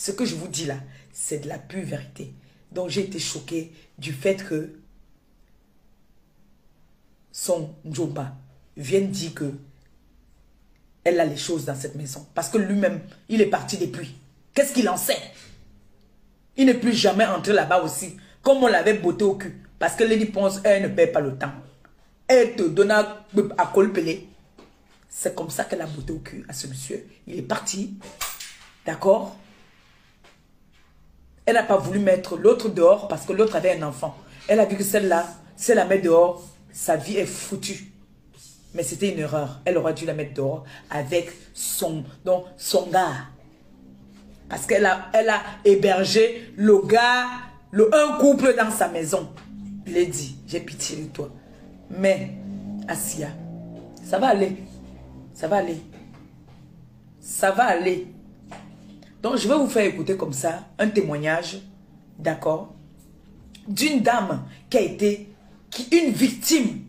Ce que je vous dis là, c'est de la pure vérité. Donc j'ai été choquée du fait que son Njomba vienne dire que elle a les choses dans cette maison. Parce que lui-même, il est parti depuis. Qu'est-ce qu'il en sait? Il n'est plus jamais entré là-bas aussi. Comme on l'avait botté au cul. Parce que Lady Ponce, elle ne perd pas le temps. Elle te donne à colpeler. C'est comme ça qu'elle a botté au cul à ce monsieur. Il est parti. D'accord? Elle n'a pas voulu mettre l'autre dehors parce que l'autre avait un enfant. Elle a vu que celle-là, si elle la met dehors, sa vie est foutue. Mais c'était une erreur. Elle aurait dû la mettre dehors avec son gars. Parce qu'elle a hébergé le gars, un couple dans sa maison. Il a dit, j'ai pitié de toi. Mais, Assia, ça va aller. Ça va aller. Ça va aller. Donc, je vais vous faire écouter comme ça un témoignage, d'accord, d'une dame qui a été une victime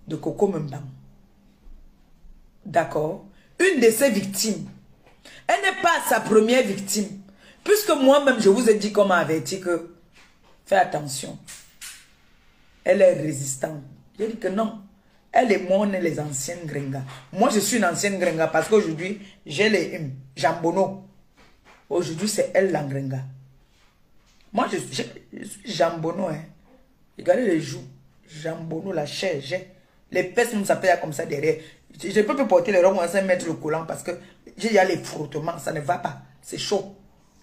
de Coco Mbang. D'accord? Une de ses victimes. Elle n'est pas sa première victime. Puisque moi-même, je vous ai dit comme averti que fais attention. Elle est résistante. J'ai dit que non. Elle et moi, on est les anciennes Grenga. Moi, je suis une ancienne Grenga parce qu'aujourd'hui, j'ai les Jambono. Aujourd'hui, c'est elle la Grenga. Moi, je suis Jambono. Hein. Regardez les joues. Jambono, la chair. Les fesses, on s'appelle comme ça derrière. Je ne peux pas porter les robes sans mettre le collant parce que il y a les frottements. Ça ne va pas. C'est chaud.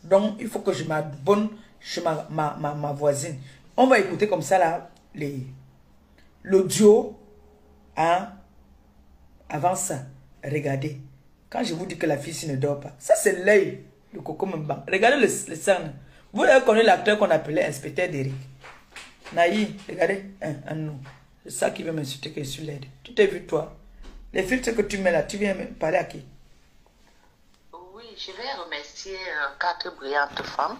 Donc, il faut que je m'abonne chez ma voisine. On va écouter comme ça là l'audio. Hein? Avant ça, regardez. Quand je vous dis que la fille ne dort pas, ça c'est l'œil de Coco Mbang. Regardez le sang. Vous avez connu l'acteur qu'on appelait inspecteur d'Eric. Naï, regardez. Non. C'est ça qui veut m'insulter que je suis laide. Tu t'es vu toi? Les filtres que tu mets là, tu viens me parler à qui? Oui, je vais remercier 4 brillantes femmes,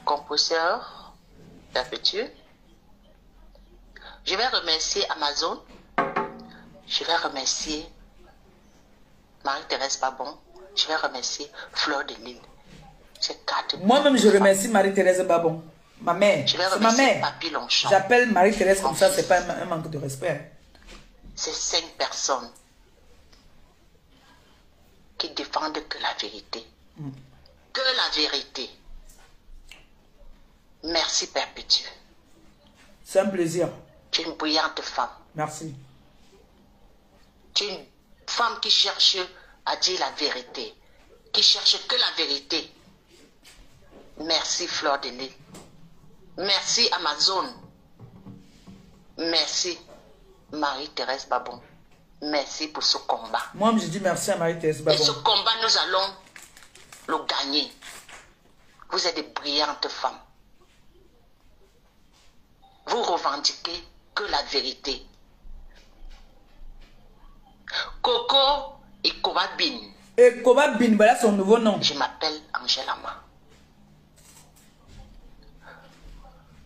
compositeurs, perpétueux. Je vais remercier Amazon. Je vais remercier Marie-Thérèse Babon. Je vais remercier Fleur de Lille. Moi-même, je remercie Marie-Thérèse Babon. Ma mère. C'est ma mère. J'appelle Marie-Thérèse comme ça, c'est pas un manque de respect. C'est 5 personnes qui défendent que la vérité. Que la vérité. Merci Perpétue. C'est un plaisir. Tu es une brillante femme. Merci. Tu es une femme qui cherche à dire la vérité. Qui cherche que la vérité. Merci Fleur de Lille. Merci Amazon. Merci Marie-Thérèse Babon. Merci pour ce combat. Moi, je dis merci à Marie-Thérèse Babon. Et ce combat, nous allons le gagner. Vous êtes des brillantes femmes. Vous revendiquez que la vérité. Coco et Kobabin. Et Kobabin, voilà son nouveau nom. Je m'appelle Angèle Ama.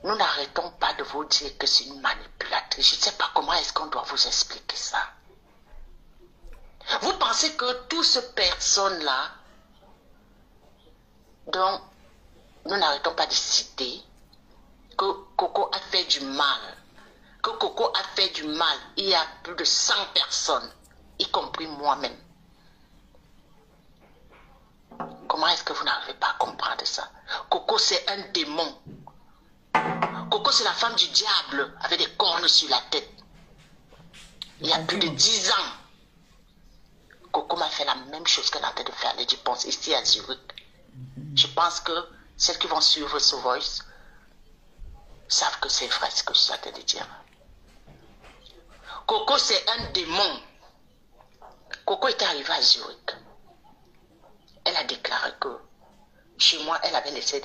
Nous n'arrêtons pas de vous dire que c'est une manipulatrice. Je ne sais pas comment est-ce qu'on doit vous expliquer ça. Vous pensez que toutes ces personnes-là, dont nous n'arrêtons pas de citer, que Coco a fait du mal, que Coco a fait du mal, il y a plus de 100 personnes, y compris moi-même. Comment est-ce que vous n'arrivez pas à comprendre ça? Coco, c'est un démon. Coco, c'est la femme du diable avec des cornes sur la tête. Il y a plus de 10 ans, Coco m'a fait la même chose qu'elle a en train de faire Lady Ponce ici à Zurich. Je pense que celles qui vont suivre ce voice savent que c'est vrai ce que je suis en train de dire. Coco, c'est un démon. Coco était arrivée à Zurich. Elle a déclaré que chez moi, elle avait laissé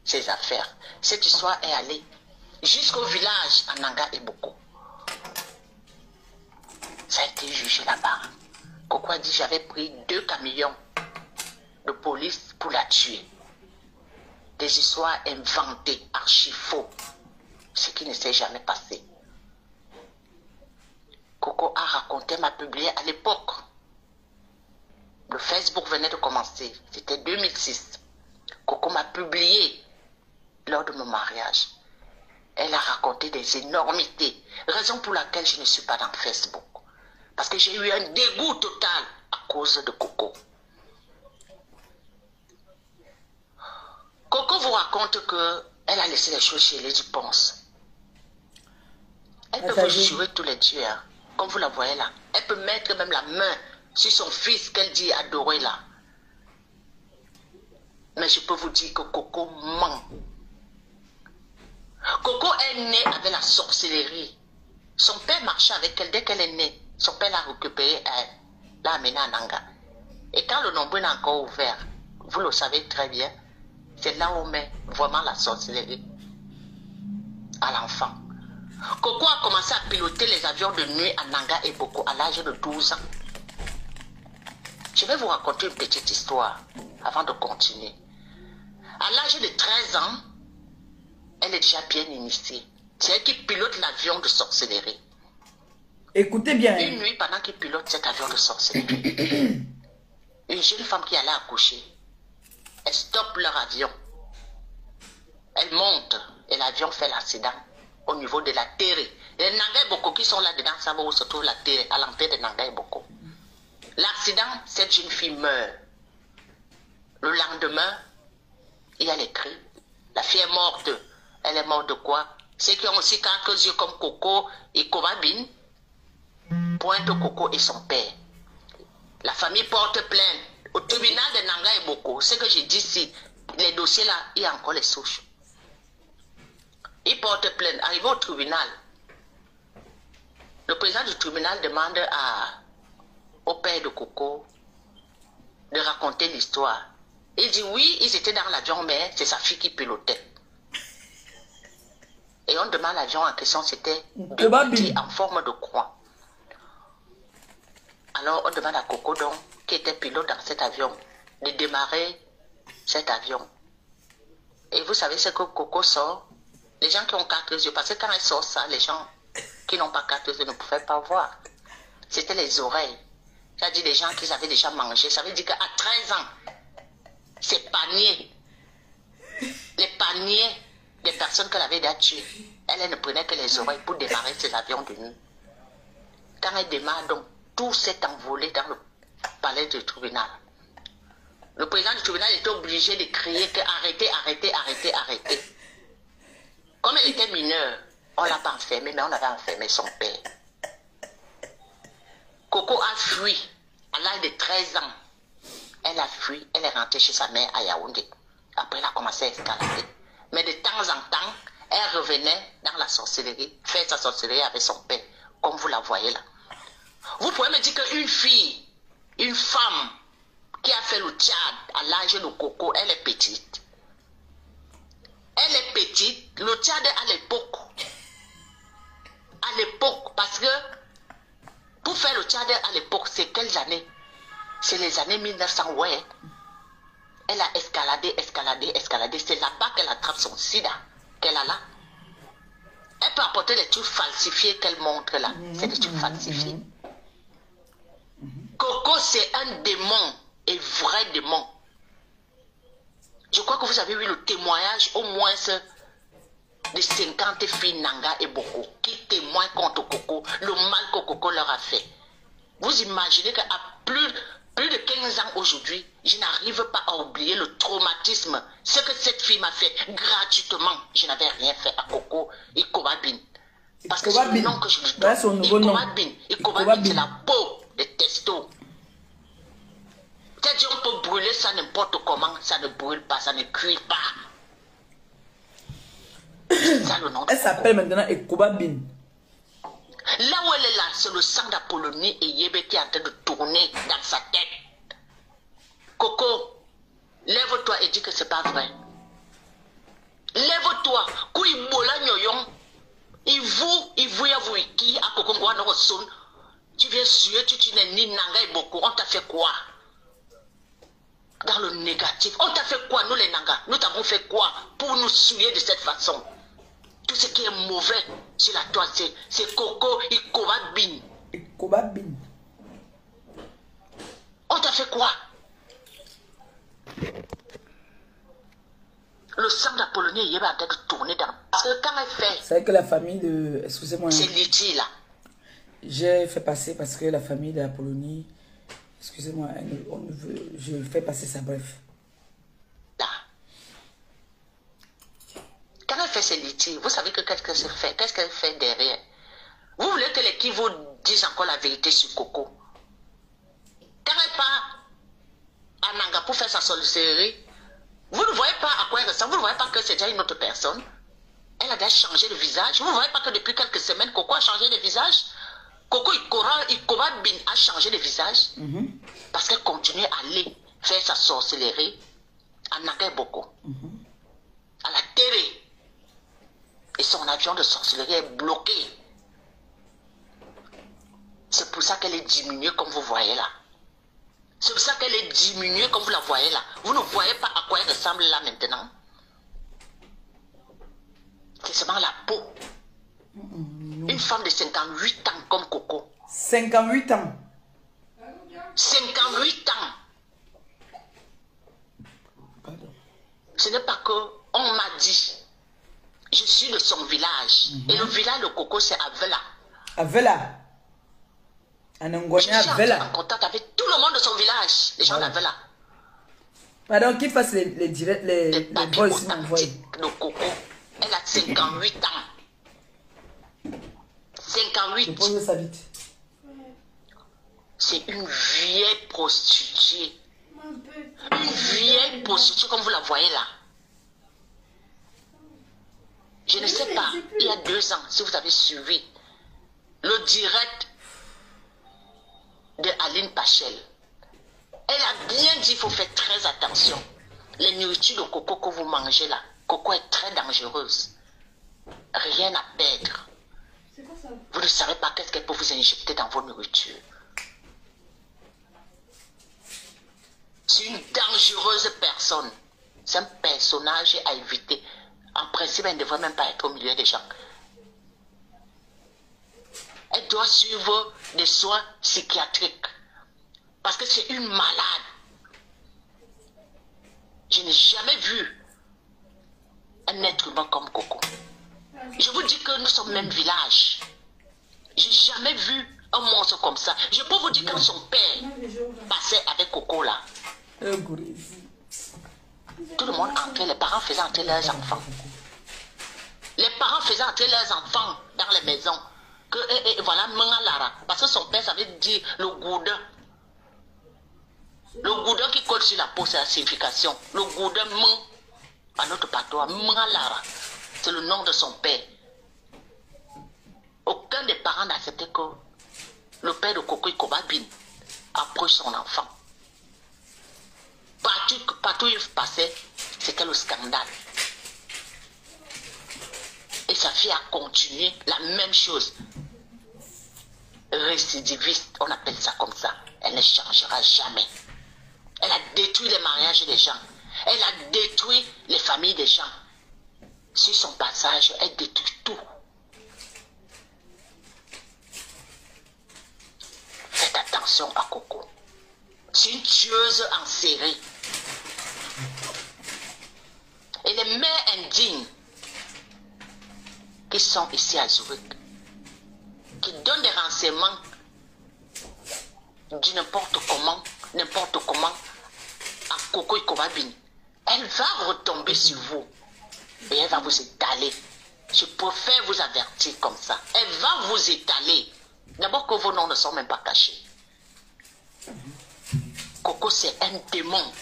ses affaires. Cette histoire est allée jusqu'au village à Nanga et Boko. Ça a été jugé là-bas. Coco a dit j'avais pris 2 camions de police pour la tuer. Des histoires inventées, archi faux. Ce qui ne s'est jamais passé. Coco a raconté, m'a publié à l'époque. Le Facebook venait de commencer. C'était 2006. Coco m'a publié lors de mon mariage. Elle a raconté des énormités. Raison pour laquelle je ne suis pas dans Facebook. Parce que j'ai eu un dégoût total à cause de Coco. Coco vous raconte qu'elle a laissé les choses chez les Duponce. Elle peut vous jurer tous les dieux, hein, comme vous la voyez là. Elle peut mettre même la main sur son fils qu'elle dit adorer là. Mais je peux vous dire que Coco ment. Coco est née avec la sorcellerie. Son père marchait avec elle dès qu'elle est née. Son père l'a récupérée, l'a amenée à Nanga. Et quand le nombril est encore ouvert, vous le savez très bien, c'est là où on met vraiment la sorcellerie à l'enfant. Coco a commencé à piloter les avions de nuit à Nanga et Boko à l'âge de 12 ans. Je vais vous raconter une petite histoire avant de continuer. À l'âge de 13 ans, elle est déjà bien initiée. C'est elle qui pilote l'avion de sorcellerie. Écoutez bien. Une nuit, pendant qu'il pilote cet avion de sorcellerie, une jeune femme qui allait accoucher, elle stoppe leur avion. Elle monte et l'avion fait l'accident au niveau de la terre. Les Nanga et Boko qui sont là-dedans savent où se trouve la terre, à l'entrée de Nanga et Boko. L'accident, cette jeune fille meurt. Le lendemain, il y a les cris. La fille est morte. Elle est morte de quoi? Ceux qui ont aussi 4 yeux comme Coco et Kobabine pointent Coco et son père. La famille porte plainte au tribunal de Nanga et Boko. Ce que j'ai dit ici, les dossiers là, il y a encore les souches. Ils portent plainte. Arrivé au tribunal, le président du tribunal demande au père de Coco de raconter l'histoire. Il dit oui, ils étaient dans l'avion, mais c'est sa fille qui pilotait. Et on demande l'avion en question, c'était en forme de croix. Alors on demande à Coco, donc, qui était pilote dans cet avion, de démarrer cet avion. Et vous savez ce que Coco sort? Les gens qui ont 4 yeux, parce que quand elle sort ça, les gens qui n'ont pas 4 yeux ne pouvaient pas voir. C'était les oreilles. J'ai dit des gens qui avaient déjà mangé. Ça veut dire qu'à 13 ans, ces paniers, les paniers des personnes qu'elle avait déjà tuées, elle ne prenait que les oreilles pour démarrer ses avions de nuit. Quand elle démarre, donc, tout s'est envolé dans le palais du tribunal. Le président du tribunal était obligé de crier que arrêtez, arrêtez, arrêtez, arrêtez. Comme elle était mineure, on ne l'a pas enfermée, mais on avait enfermé son père. Coco a fui à l'âge de 13 ans. Elle a fui, elle est rentrée chez sa mère à Yaoundé. Après, elle a commencé à escalader. Mais de temps en temps, elle revenait dans la sorcellerie, faire sa sorcellerie avec son père, comme vous la voyez là. Vous pouvez me dire qu'une fille, une femme qui a fait le Tchad à l'âge de Coco, elle est petite. Elle est petite, le Tchad à l'époque. À l'époque, parce que pour faire le Tchad à l'époque, c'est quelles années? C'est les années 1900, ouais. Elle a escaladé, escaladé, escaladé. C'est là-bas qu'elle attrape son sida, qu'elle a là. Elle peut apporter les trucs falsifiés qu'elle montre là. C'est des trucs falsifiés. Coco, c'est un démon, et vrai démon. Je crois que vous avez eu le témoignage au moins de 50 filles Nanga et Boko qui témoignent contre Coco, le mal que Coco leur a fait. Vous imaginez qu'à plus de 15 ans aujourd'hui, je n'arrive pas à oublier le traumatisme. Ce que cette fille m'a fait gratuitement, je n'avais rien fait à Coco et Kobabine. Parce que c'est le nom que je lui donne. Son nouveau nom. Et Kobabine, c'est la peau des testos. C'est-à-dire on peut brûler ça n'importe comment, ça ne brûle pas, ça ne cuit pas. C'est ça le nom. Elle s'appelle maintenant Ekobabine. Là où elle est là, c'est le sang d'Apollonie et Yébé qui est en train de tourner dans sa tête. Coco, lève-toi et dis que c'est pas vrai. Lève-toi. Tu viens suer, tu n'es ni Nanga et Boko. On t'a fait quoi? Dans le négatif. On t'a fait quoi, nous les Nanga? Nous t'avons fait quoi pour nous souiller de cette façon? Tout ce qui est mauvais sur la toile, c'est Coco et Kobabine. Kobabine. On t'a fait quoi? Le sang d'Apollonie est en train de tourner dans... Parce que quand elle fait... C'est que la famille de... Excusez-moi. C'est Lydie là. J'ai fait passer parce que la famille d'Apollonie... Excusez-moi, on ne veut... Je fais passer ça, bref. Là. Quand elle fait ses litiges, vous savez que qu'est-ce qu'elle fait? Qu'est-ce qu'elle fait derrière? Vous voulez que les qui vous disent encore la vérité sur Coco? Quand elle part à Nanga pour faire sa sorcellerie, vous ne voyez pas à quoi elle ressemble, vous ne voyez pas que c'est déjà une autre personne. Elle a déjà changé de visage. Vous ne voyez pas que depuis quelques semaines, Coco a changé de visage. Coco Ikoba Bin a changé de visage. Parce qu'elle continue à aller faire sa sorcellerie à Nanga Boko. À la télé. Et son avion de sorcellerie est bloqué. C'est pour ça qu'elle est diminuée comme vous voyez là. C'est pour ça qu'elle est diminuée comme vous la voyez là. Vous ne voyez pas à quoi elle ressemble là maintenant. C'est seulement la peau. Une femme de 58 ans comme Coco. 58 ans. 58 ans. Pardon. Ce n'est pas que on m'a dit. Je suis de son village. Et le village de Coco, c'est Avela. Avela. En Je suis Avela. en contact avec tout le monde de son village. Les gens d'Avela. Pardon, qu'il fasse les directs, les papiers voice authentiques de Coco. Elle a 58 ans. 58. Je pose ça vite. C'est une vieille prostituée. Une vieille prostituée comme vous la voyez là. Je ne sais pas, il y a 2 ans, si vous avez suivi le direct de Aline Pachel, elle a bien dit qu'il faut faire très attention. Les nourritures de Coco que vous mangez là, Coco est très dangereuse. Rien à perdre. Vous ne savez pas qu'est-ce qu'elle peut vous injecter dans vos nourritures. C'est une dangereuse personne. C'est un personnage à éviter. En principe, elle ne devrait même pas être au milieu des gens. Elle doit suivre des soins psychiatriques. Parce que c'est une malade. Je n'ai jamais vu un être humain comme Coco. Je vous dis que nous sommes même village. J'ai jamais vu un monstre comme ça. Je peux vous dire que son père passait avec Coco là. Tout le monde entrait, les parents faisaient entrer leurs enfants. Les parents faisaient entrer leurs enfants dans les maisons. Que, voilà, Mangalara. Parce que son père savait dire le goudin. Le goudin qui colle sur la peau, c'est la signification. Le goudin, à notre patois, Mangalara. C'est le nom de son père. Aucun des parents n'acceptait que le père de Coco Ikoba Bin approche son enfant. Partout où il passait, c'était le scandale. Et sa fille a continué la même chose. Récidiviste, on appelle ça comme ça. Elle ne changera jamais. Elle a détruit les mariages des gens. Elle a détruit les familles des gens. Sur son passage, elle détruit tout. Faites attention à Coco. C'est une tueuse en série. Et les mères indignes qui sont ici à Zurich, qui donnent des renseignements du n'importe comment à Coco Ikoba Bin, elle va retomber sur vous et elle va vous étaler. Je préfère vous avertir comme ça. Elle va vous étaler. D'abord que vos noms ne sont même pas cachés. Coco, c'est un démon.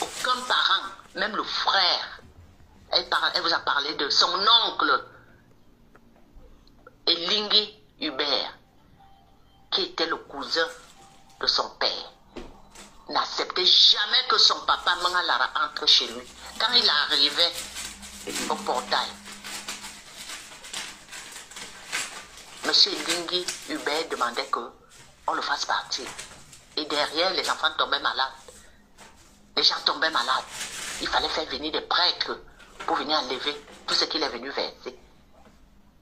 Aucun parent, même le frère, elle vous a parlé de son oncle, Elingi Hubert, qui était le cousin de son père, n'acceptait jamais que son papa Mangalara entre chez lui. Quand il arrivait au portail, Monsieur Elingi Hubert demandait qu'on le fasse partir. Et derrière, les enfants tombaient malades. Les gens tombaient malades. Il fallait faire venir des prêtres pour venir enlever tout ce qu'il est venu verser.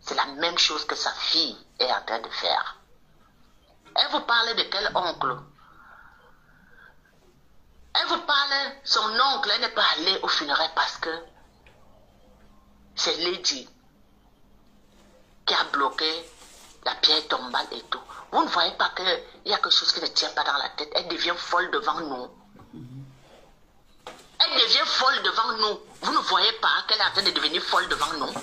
C'est la même chose que sa fille est en train de faire. Elle vous parle de quel oncle? Elle vous parle son oncle n'est pas allé au funérailles parce que c'est Lady qui a bloqué la pierre tombale et tout. Vous ne voyez pas qu'il y a quelque chose qui ne tient pas dans la tête. Elle devient folle devant nous. Elle devient folle devant nous. Vous ne voyez pas qu'elle est en train de devenir folle devant nous.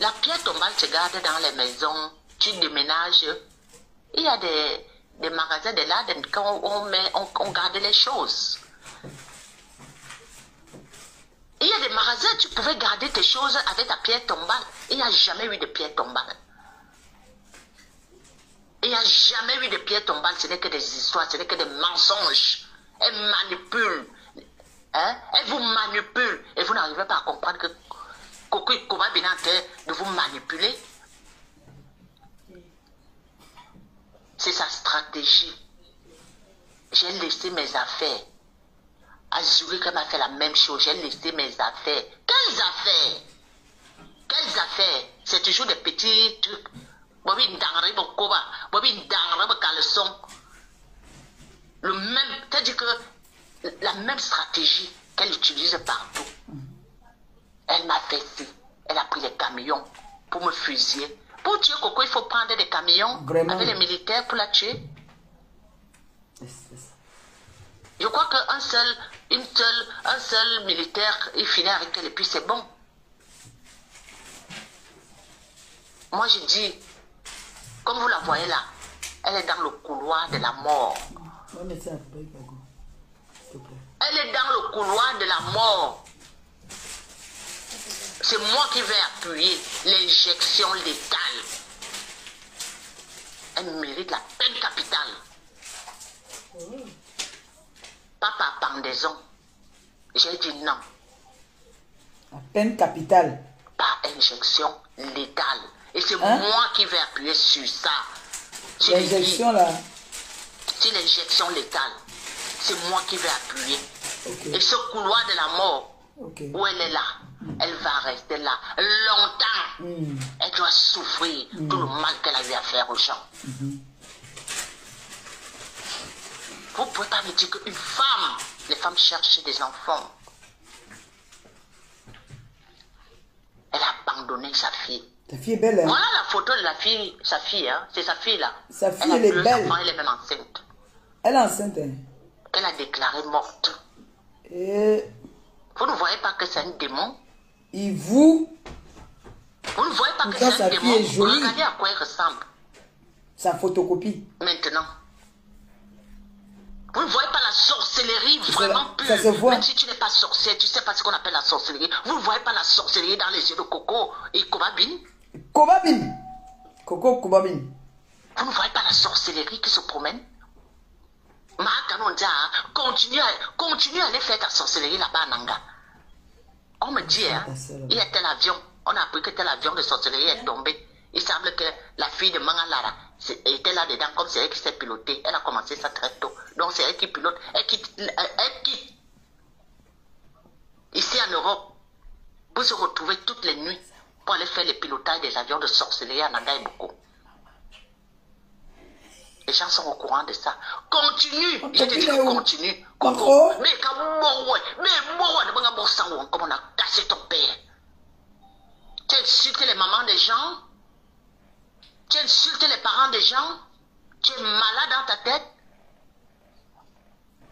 La pierre tombale se garde dans les maisons. Tu déménages. Il y a des magasins de là quand on garde les choses. Il y a des magasins, tu pouvais garder tes choses avec ta pierre tombale. Il n'y a jamais eu de pierre tombale. Il n'y a jamais eu de pierre tombale. Ce n'est que des histoires, ce n'est que des mensonges. Elle manipule. Hein? Elle vous manipule. Et vous n'arrivez pas à comprendre que Coco et Koba bien en train de vous manipuler. C'est sa stratégie. J'ai laissé mes affaires. À Zurich, elle m'a fait la même chose. J'ai laissé mes affaires. Quelles affaires? Quelles affaires? C'est toujours des petits trucs. Bobby Ndangre Bokoba, Bobby Ndangre Caleçon. Le même, c'est-à-dire que la même stratégie qu'elle utilise partout. Elle m'a fait ci. Elle a pris les camions pour me fusiller. Pour tuer Coco, il faut prendre des camions avec les militaires pour la tuer. Je crois qu'un seul militaire, il finit avec elle et puis c'est bon. Moi, je dis, comme vous la voyez là, elle est dans le couloir de la mort. Elle est dans le couloir de la mort. C'est moi qui vais appuyer l'injection létale. Elle mérite la peine capitale. Pas par pendaison. J'ai dit non. La peine capitale. Par injection létale. Et c'est moi qui vais appuyer sur ça. L'injection là. C'est l'injection létale. C'est moi qui vais appuyer. Okay. Et ce couloir de la mort, où elle est là, elle va rester là longtemps. Elle doit souffrir tout le mal qu'elle a eu à faire aux gens. Vous ne pouvez pas me dire qu'une femme, les femmes cherchent des enfants. Elle a abandonné sa fille. Ta fille est belle, hein? Voilà la photo de la fille, sa fille, hein? C'est sa fille là. Sa fille, elle est belle. Enfants, elle est même enceinte. Elle est enceinte, hein? Elle a déclaré morte. Et... Vous ne voyez pas que c'est un démon? Il vous... Vous ne voyez pas que c'est un démon? Regardez à quoi il ressemble. Sa photocopie. Maintenant. Vous ne voyez pas la sorcellerie vraiment pure. Ça se voit. Même si tu n'es pas sorcière, tu ne sais pas ce qu'on appelle la sorcellerie. Vous ne voyez pas la sorcellerie dans les yeux de Coco et Kobabine? Kobabine. Coco Kobabine. Vous ne voyez pas la sorcellerie qui se promène? Continue à aller faire ta sorcellerie là-bas à Nanga. On me dit, hein, il y a tel avion. On a appris que tel avion de sorcellerie est tombé. Il semble que la fille de Mangalara était là-dedans, comme c'est elle qui s'est pilotée. Elle a commencé ça très tôt. Donc c'est elle qui pilote. Elle quitte ici en Europe pour se retrouver toutes les nuits pour aller faire le pilotage des avions de sorcellerie à Nanga et Boko. Les gens sont au courant de ça. Continue. Je te dis que continue. Coco. Mais comme on a cassé ton père. Tu as insulté les mamans des gens. Tu as insulté les parents des gens. Tu es malade dans ta tête.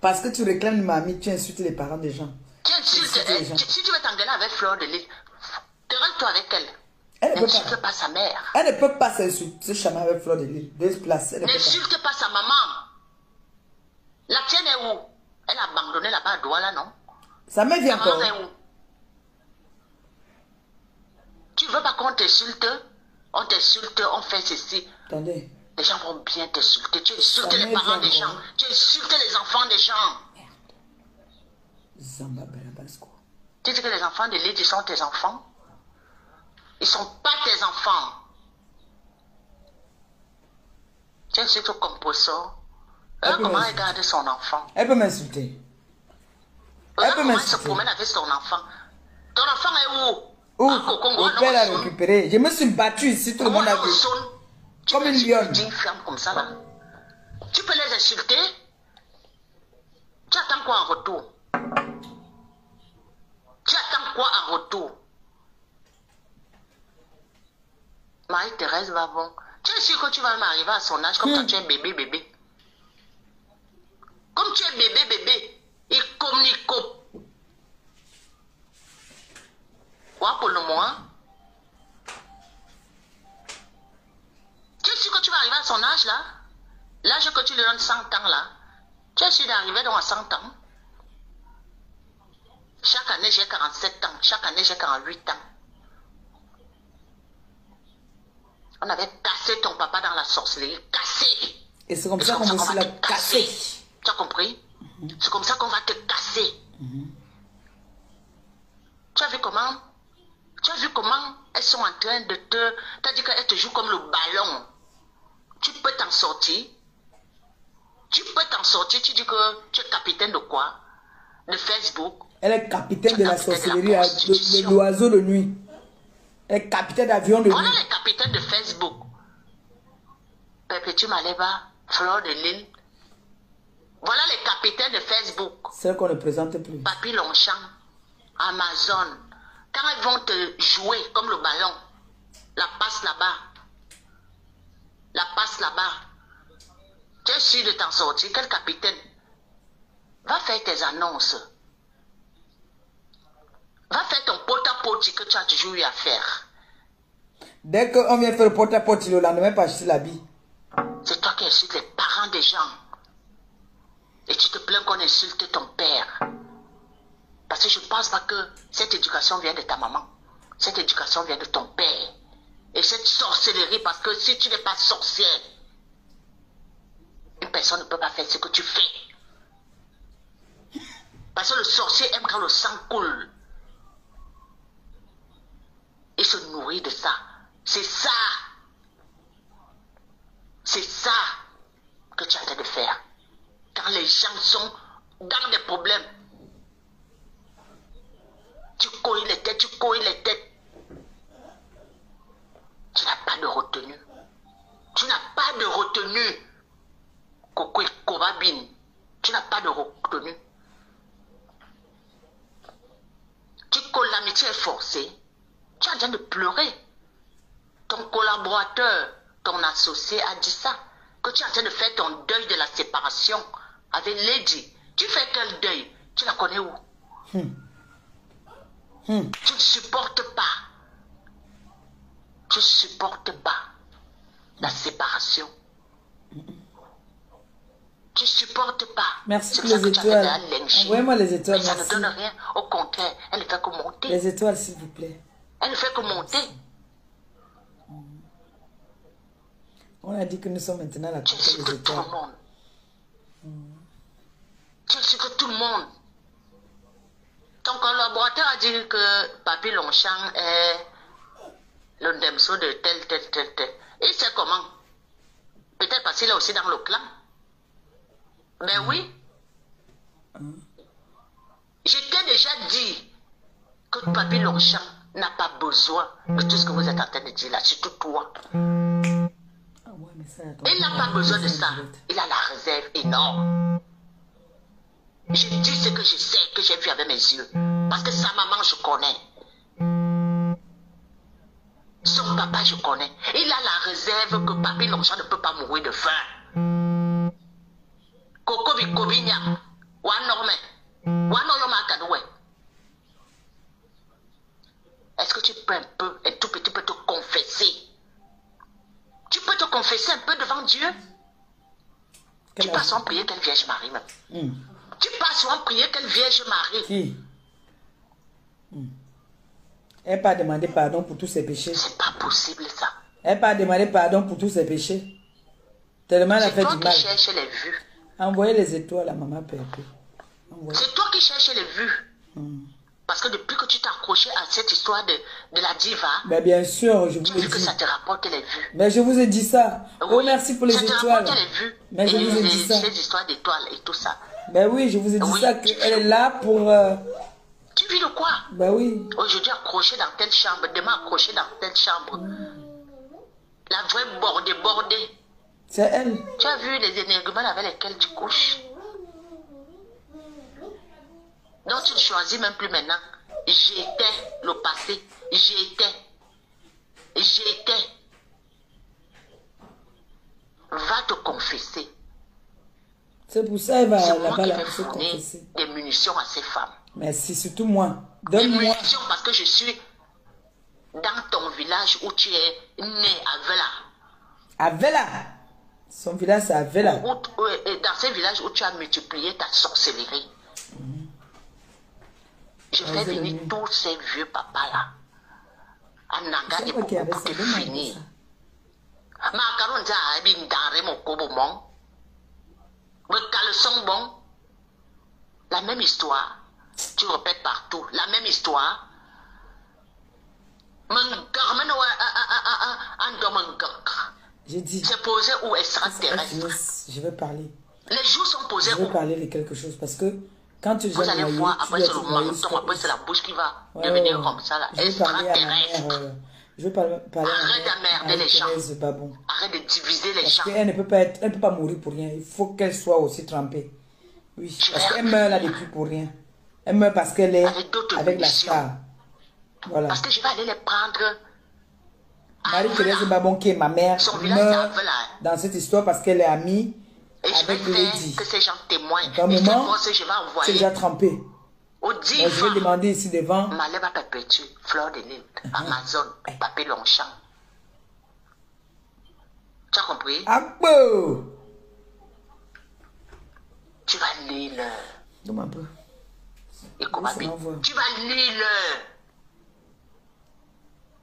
Parce que tu réclames une mamie, tu insultes les parents des gens. Tu insultes les gens. Si tu veux t'engueuler avec Fleur de Lys, querelle-toi avec elle. Elle n'insulte pas sa mère. Elle ne peut pas se chamailler avec Fleur de Lys. N'insulte pas sa maman. La tienne est où? Elle a abandonné là-bas à Douala, non? Sa mère vient encore. Sa maman est où? Tu veux pas qu'on t'insulte? On t'insulte, on fait ceci. Attendez. Les gens vont bien t'insulter. Tu insultes les parents des gens. Tu insultes les enfants des gens. Tu dis que les enfants de Lydie sont tes enfants? Ils ne sont pas tes enfants. Tu insultes au composeur. Comment elle garde son enfant? Elle peut m'insulter. Comment elle se promène avec son enfant? Ton enfant est où? Où? Le père l'a récupéré. Je me suis battue ici, tout le monde a vu. Comme une lionne. Une femme comme ça là. Tu peux les insulter? Tu attends quoi en retour? quoi en retour? Marie-Thérèse va bon. Tu es sûr que tu vas m'arriver à son âge comme toi, tu es bébé. Comme tu es bébé, il communique. Quoi pour le moment? Tu es sûr que tu vas arriver à son âge là? L'âge que tu lui donnes 100 ans là? Tu es sûr d'arriver donc à 100 ans? Chaque année j'ai 47 ans, chaque année j'ai 48 ans. On avait cassé ton papa dans la sorcellerie, cassé. Et c'est comme ça qu'on va aussi la casser. Tu as compris? C'est comme ça qu'on va te casser. Tu as vu comment? Tu as vu comment elles sont en train de te... Tu as dit qu'elles te jouent comme le ballon. Tu peux t'en sortir. Tu peux t'en sortir. Tu dis que tu es capitaine de quoi? De Facebook. Elle est capitaine de la sorcellerie, de l'oiseau de nuit. Elle est capitaine d'avion de nuit. Voilà les capitaines de Facebook. Perpétue Maleba, Fleur de Lille. Voilà les capitaines de Facebook. Celle qu'on ne présente plus. Papy Longchamp, Amazon. Quand elles vont te jouer comme le ballon, la passe là-bas. La passe là-bas. Tu es sûr de t'en sortir? Quel capitaine? Va faire tes annonces. Va faire ton porte-à-porte que tu as toujours eu à faire. Dès qu'on vient faire le porte-à-porte, le lendemain, pas acheter l'habit. C'est toi qui insultes les parents des gens. Et tu te plains qu'on insulte ton père. Parce que je ne pense pas que cette éducation vient de ta maman. Cette éducation vient de ton père. Et cette sorcellerie, parce que si tu n'es pas sorcière, une personne ne peut pas faire ce que tu fais. Parce que le sorcier aime quand le sang coule. Il se nourrit de ça. C'est ça. C'est ça que tu as en train de faire. Quand les gens sont dans des problèmes, tu couilles les têtes, tu couilles les têtes. Tu n'as pas de retenue. Tu n'as pas de retenue. Coco et Kobabine. Tu n'as pas de retenue. Tu colles, l'amitié est forcée. Tu es en train de pleurer. Ton collaborateur, ton associé a dit ça. Que tu es en train de faire ton deuil de la séparation avec Lady. Tu fais quel deuil? Tu la connais où? Tu ne supportes pas. Tu ne supportes pas la séparation. Tu ne supportes pas. Merci pour les étoiles. Envoyez-moi les étoiles. Mais ça ne donne rien. Au contraire, elle ne fait que monter. Les étoiles, s'il vous plaît. Elle ne fait que monter. On a dit que nous sommes maintenant la Tu insultes tout le monde. Tu insultes tout le monde. Ton collaborateur a dit que Papy Longchamp est le Ndemso de tel. Il sait comment. Peut-être parce qu'il est aussi dans le clan. Mais oui. Je t'ai déjà dit que Papy Longchamp n'a pas besoin de tout ce que vous êtes en train de dire là, surtout toi. Il n'a pas besoin de ça. Il a la réserve énorme. Je dis ce que je sais, que j'ai vu avec mes yeux. Parce que sa maman, je connais. Son papa, je connais. Il a la réserve que Papy Longchamp ne peut pas mourir de faim. Coco Bikobinia, Wanorme, Wanoyoma Kadoué. Est-ce que tu peux un tout petit peu te confesser? Tu peux te confesser un peu devant Dieu? Tu passes en prier quelle Vierge Marie même. Tu passes en prier quelle Vierge Marie. Qui? Elle n'a pas demandé pardon pour tous ses péchés. C'est pas possible ça. Elle n'a pas demandé pardon pour tous ses péchés. Tellement elle a fait du mal. C'est toi qui cherches les vues. Envoyez les étoiles à maman Pépé. C'est toi qui cherches les vues. Parce que depuis que tu t'es accroché à cette histoire de la diva, mais bien sûr, je vous tu ai veux que dit. ça te rapporte les vues. Mais je vous ai dit ça. Oui, oh, merci pour les étoiles. Ça te rapporte les vues. Mais je vous ai dit ça. Les histoires d'étoiles et tout ça. Ben oui, je vous ai dit ça, qu'elle est là pour... Tu vis de quoi? Ben oui. Aujourd'hui accroché dans telle chambre, demain accroché dans telle chambre. La vraie bordée. C'est elle. Tu as vu les énergumènes avec lesquels tu couches? Donc tu ne choisis même plus maintenant. J'étais le passé. J'étais. Va te confesser. C'est pour ça qu'elle va C'est moi là-bas qui là, vais se fournir confesser. des munitions à ces femmes. Merci, surtout moi. Des Donne-moi. munitions parce que je suis dans ton village où tu es né à Vela. À Vela. Son village, c'est à Vela. Dans ces villages où tu as multiplié ta sorcellerie. Je fais venir tous ces vieux papas-là. À Nanga et pour te finir. Macaron za bin dare mon kobo mon. Me caleçon bon. La même histoire. Tu répètes partout. La même histoire. J'ai dit. C'est posé où extraterrestre. Je vais parler. Les jours sont posés où. Je vais parler de quelque chose parce que quand tu vous allez voir, après c'est le menton, après c'est la bouche qui va devenir comme ça là. Extraterrestre. Je vais parler Arrête d'emmerder les gens. Babon. Arrête de diviser les parce gens. Elle ne peut pas être, elle ne peut pas mourir pour rien. Il faut qu'elle soit aussi trempée. Oui, parce qu'elle meurt là depuis pour rien. Elle meurt parce qu'elle est avec la star. Voilà. Parce que je vais aller les prendre. Marie-Thérèse Babon, qui est ma mère, meurt dans cette histoire parce qu'elle est amie avec Lady. Que ces gens témoignent. À un moment, c'est déjà trempé. Moi, je vais demander ici devant. Malève à perpétue, fleur de l'île, Amazon, papier Longchamp. Tu as compris? Abo! Tu vas lire. Donne-moi un peu. Et comment tu vas lire.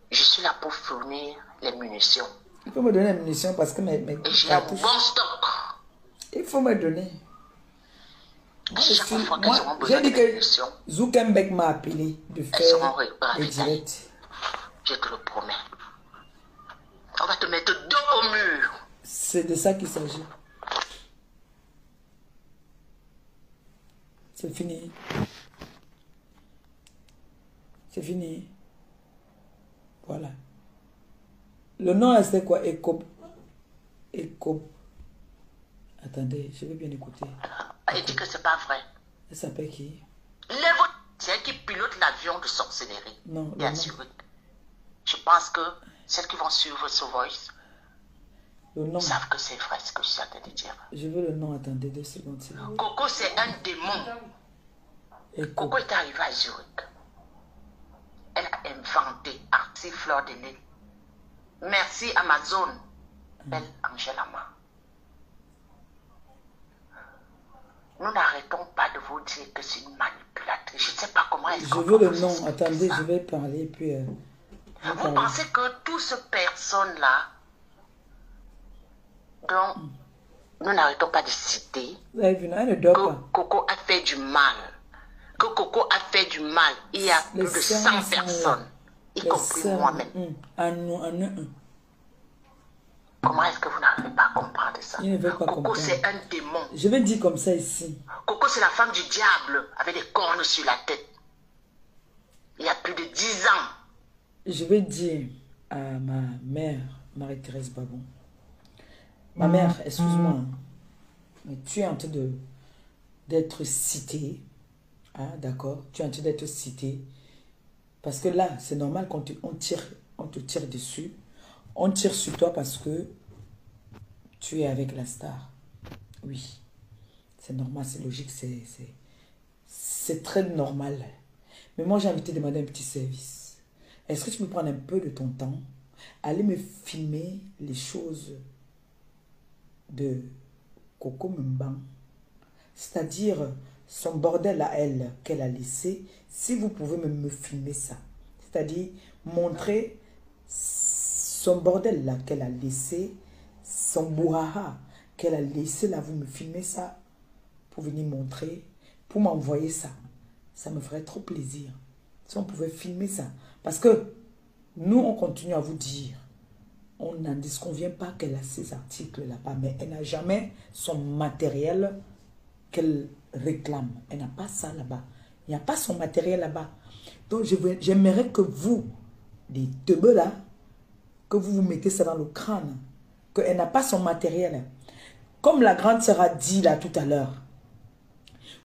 Je suis là pour fournir les munitions. Il faut me donner les munitions parce que mes et j'ai un bon stock. Il faut me donner. Moi, j'ai dit que Zuckerberg m'a appelé de faire des directs. Je te le promets. On va te mettre dos au mur. C'est de ça qu'il s'agit. C'est fini. C'est fini. Voilà. Le nom là c'est quoi? Eco. Attendez, je vais bien écouter. Elle dit que c'est pas vrai. Elle s'appelle qui? C'est elle qui pilote l'avion de sorcellerie. Non. Bien sûr. Je pense que celles qui vont suivre ce voice savent que c'est vrai ce que je suis en train de dire. Je veux le nom, attendez 2 secondes. Coco, c'est un démon. Coco est arrivée à Zurich. Elle a inventé Artie Fleur de Lys. Merci Amazon. Belle Angela Ma. Nous n'arrêtons pas de vous dire que c'est une manipulatrice. Je ne sais pas comment elle. Je veux le nom. Attendez, je vais parler puis. Vous pensez que toutes ces personnes-là, dont nous n'arrêtons pas de citer, que Coco a fait du mal. Que Coco a fait du mal. Il y a plus de 100 personnes, y compris moi-même. Comment est-ce que vous n'arrivez pas à comprendre ça? Coco, c'est un démon. Je vais dire comme ça ici. Coco, c'est la femme du diable avec des cornes sur la tête. Il y a plus de 10 ans. Je vais dire à ma mère, Marie-Thérèse Babon. Ma mère, excuse-moi, mais tu es en train d'être citée. Ah, d'accord, tu es en train d'être citée. Parce que là, c'est normal qu'on te tire dessus. On tire sur toi parce que tu es avec la star. Oui, c'est normal, c'est logique, c'est très normal. Mais moi, j'ai envie de te demander un petit service. Est-ce que tu peux prendre un peu de ton temps, aller me filmer les choses de Coco Mbang, c'est-à-dire son bordel à elle qu'elle a laissé, si vous pouvez me filmer ça. C'est-à-dire montrer son bordel là qu'elle a laissé, son bouhaha qu'elle a laissé là, vous me filmez ça pour venir montrer, pour m'envoyer ça. Ça me ferait trop plaisir si on pouvait filmer ça. Parce que nous, on continue à vous dire, on n'en disconvient pas qu'elle a ces articles là-bas, mais elle n'a jamais son matériel qu'elle réclame. Elle n'a pas ça là-bas. Il n'y a pas son matériel là-bas. Donc, j'aimerais que vous, les teubeux là, que vous vous mettez ça dans le crâne, qu'elle n'a pas son matériel. Comme la grande sœur a dit là tout à l'heure,